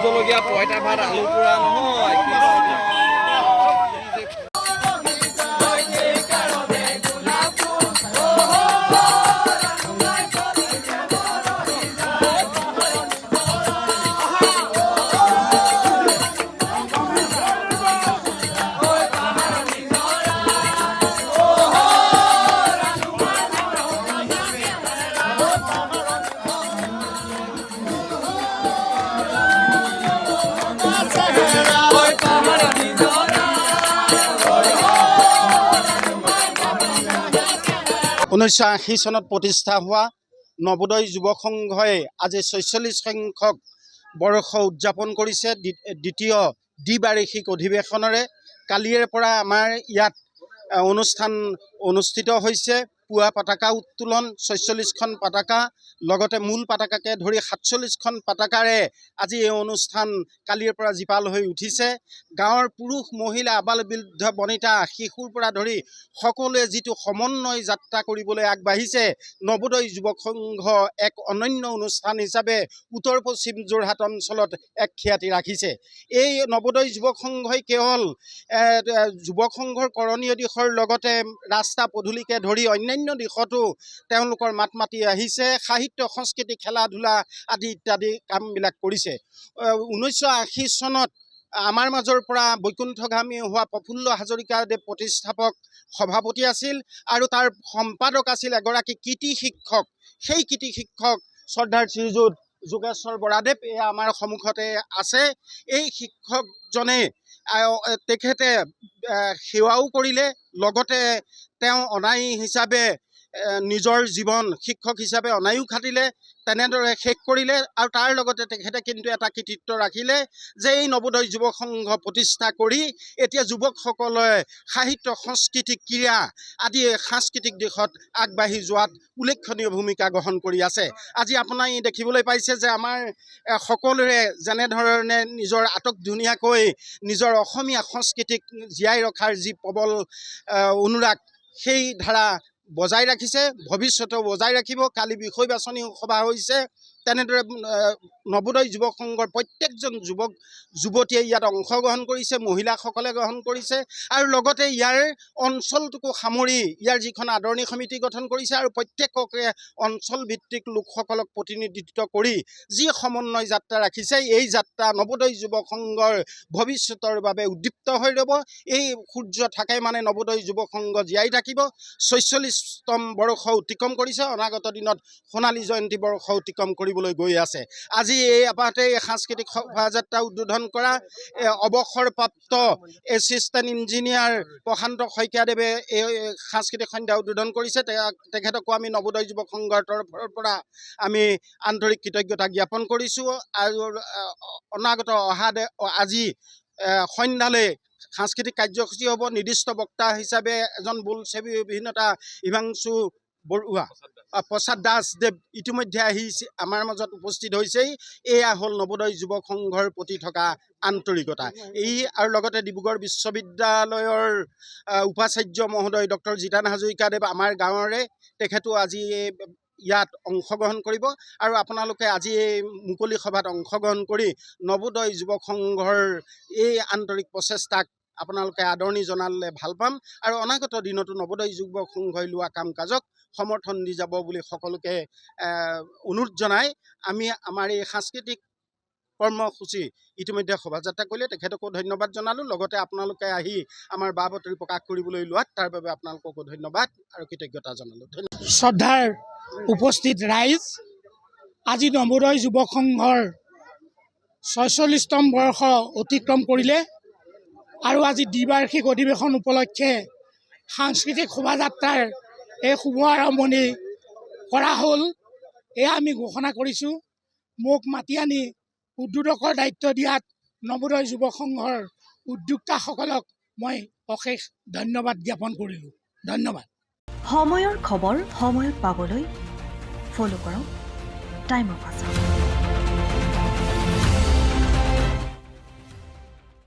জলকীয়া পইতা ভাত আলু পোৰা নহয় চনত প্ৰতিষ্ঠা হোৱা নবোদয় যুৱক সংঘই আজি ৪৬ সংখ্যক বৰ্ষ উদযাপন কৰিছে দ্বিতীয় দ্বিবাৰ্ষিক অধিৱেশনেৰে। কালিৰে পৰা আমাৰ ইয়াত অনুষ্ঠান অনুষ্ঠিত হৈছে। পুৱা পতাকা উত্তোলন ৪৬খন পতাকা লগতে মূল পতাকাকে ধৰি ৪৭খন পতাকাৰে আজি এই অনুষ্ঠান কালিৰ পৰা জীপাল হৈ উঠিছে। গাঁৱৰ পুৰুষ মহিলা আবাল বৃদ্ধ বনিতা শিশুৰ পৰা ধৰি সকলোৱে যিটো সমন্বয় যাত্ৰা কৰিবলৈ আগবাঢ়িছে, নবোদয় যুৱক সংঘ এক অনন্য অনুষ্ঠান হিচাপে উত্তৰ পশ্চিম যোৰহাট অঞ্চলত এক খ্যাতি ৰাখিছে। এই নবোদয় যুৱক সংঘই কেৱল যুৱক সংঘৰ কৰণীয় দিশৰ লগতে ৰাস্তা পদূলিকে ধৰি অন্যান্য দিশতো তেওঁলোকৰ মাত মাতি আহিছে। সাহিত্য সংস্কৃতি খেলা ধূলা আদি ইত্যাদি কামবিলাক কৰিছে। 1980 চনত আমাৰ মাজৰ পৰা বৈকুণ্ঠগামী হোৱা প্ৰফুল্ল হাজৰিকাদেৱ প্ৰতিষ্ঠাপক সভাপতি আছিল আৰু তাৰ সম্পাদক আছিল এগৰাকী কৃতি শিক্ষক। সেই কৃতি শিক্ষক শ্ৰদ্ধাৰ শ্ৰীযুত যোগেশ্বৰ বৰাদেৱ এয়া আমাৰ সন্মুখতে আছে। এই শিক্ষকজনে তেখেতে সেৱাও কৰিলে, লগতে তেওঁ অনাই হিচাপে নিজৰ জীৱন শিক্ষক হিচাপে অনায়ো খাটিলে, তেনেদৰে শেষ কৰিলে। আৰু তাৰ লগতে তেখেতে কিন্তু এটা কৃতিত্ব ৰাখিলে যে এই নবোদয় যুৱক সংঘ প্ৰতিষ্ঠা কৰি এতিয়া যুৱকসকলে সাহিত্য সংস্কৃতি ক্ৰীড়া আদি সাংস্কৃতিক দিশত আগবাঢ়ি যোৱাত উল্লেখনীয় ভূমিকা গ্ৰহণ কৰি আছে। আজি আপুনি দেখিবলৈ পাইছে যে আমাৰ সকলোৰে যেনেধৰণে নিজৰ আটক ধুনীয়াকৈ নিজৰ অসমীয়া সংস্কৃতিক জীয়াই ৰখাৰ যি প্ৰবল অনুৰাগ, সেই ধাৰা বজাই ৰাখিছে, ভৱিষ্যতেও বজাই ৰাখিব। কালি বিষয় বাছনি সভা হৈছে, তেনেদৰে নৱোদয় যুৱক সংঘৰ প্ৰত্যেকজন যুৱক যুৱতীয়ে ইয়াত অংশগ্ৰহণ কৰিছে, মহিলাসকলে গ্ৰহণ কৰিছে আৰু লগতে ইয়াৰ অঞ্চলটোকো সামৰি ইয়াৰ যিখন আদৰণি সমিতি গঠন কৰিছে আৰু প্ৰত্যেককে অঞ্চল ভিত্তিক লোকসকলক প্ৰতিনিধিত্ব কৰি যি সমন্বয় যাত্ৰা ৰাখিছে, এই যাত্ৰা নৱোদয় যুৱক সংঘৰ ভৱিষ্যতৰ বাবে উদ্দীপ্ত হৈ ৰ'ব। এই সূৰ্য থাকে মানে নৱোদয় যুৱক সংঘ জীয়াই থাকিব। ৪৬তম বৰ্ষ অতিক্ৰম কৰিছে, অনাগত দিনত সোণালী জয়ন্তী বৰ্ষ অতিক্ৰম কৰিবলৈ গৈ আছে। আজি এই আপাতে সাংস্কৃতিক শোভাযাত্ৰা উদ্বোধন কৰা অৱসৰপ্ৰাপ্ত এছিষ্টেণ্ট ইঞ্জিনিয়াৰ প্ৰশান্ত শইকীয়াদেৱে এই সাংস্কৃতিক সন্ধ্যা উদ্বোধন কৰিছে। তেখেতকো আমি নৱোদয় যুৱক সংঘৰ তৰফৰ পৰা আমি আন্তৰিক কৃতজ্ঞতা জ্ঞাপন কৰিছোঁ। আৰু অনাগত আজি সন্ধ্যালৈ সাংস্কৃতিক কাৰ্যসূচী হ'ব। নিৰ্দিষ্ট বক্তা হিচাপে এজন বোলছবি অভিনেতা হিমাংশু বৰুৱা, প্ৰসাদ দাসদেৱ ইতিমধ্যে আহি আমাৰ মাজত উপস্থিত হৈছেই। এয়া হ'ল নৱোদয় যুৱক সংঘৰ প্ৰতি থকা আন্তৰিকতা। এই আৰু লগতে ডিব্ৰুগড় বিশ্ববিদ্যালয়ৰ উপাচাৰ্য মহোদয় ডক্টৰ জিতান হাজৰিকাদেৱ আমাৰ গাঁৱৰে, তেখেতো আজি ইয়াত অংশগ্ৰহণ কৰিব। আৰু আপোনালোকে আজি এই মুকলি সভাত অংশগ্ৰহণ কৰি নৱোদয় যুৱক সংঘৰ এই আন্তৰিক প্ৰচেষ্টাক আপোনালোকে আদৰণি জনালে ভাল পাম। আৰু অনাগত দিনতো নৱোদয় যুৱক সংঘই লোৱা কাম কাজক সমৰ্থন দি যাব বুলি সকলোকে অনুৰোধ জনাই আমি আমাৰ এই সাংস্কৃতিক কৰ্মসূচী ইতিমধ্যে শোভাযাত্ৰা কৰিলে তেখেতকো ধন্যবাদ জনালোঁ। লগতে আপোনালোকে আহি আমাৰ বা বাতৰি প্ৰকাশ কৰিবলৈ লোৱাত তাৰ বাবে আপোনালোককো ধন্যবাদ আৰু কৃতজ্ঞতা জনালোঁ। শ্ৰদ্ধাৰ উপস্থিত ৰাইজ, আজি নৱোদয় যুৱক সংঘৰ ৪৬তম বৰ্ষ অতিক্ৰম কৰিলে আৰু আজি দ্বিবাৰ্ষিক অধিৱেশন উপলক্ষে সাংস্কৃতিক শোভাযাত্ৰাৰ এই শুভ আৰম্ভণি কৰা হ'ল। এয়া আমি ঘোষণা কৰিছোঁ। মোক মাতি আনি উদ্বোধকৰ দায়িত্ব দিয়াত নৱোদয় যুৱক সংঘৰ উদ্যোক্তাসকলক মই অশেষ ধন্যবাদ জ্ঞাপন কৰিলোঁ। ধন্যবাদ। সময়ৰ খবৰ সময়ত পাবলৈ ফ'ল' কৰক টাইম অফ আছাম।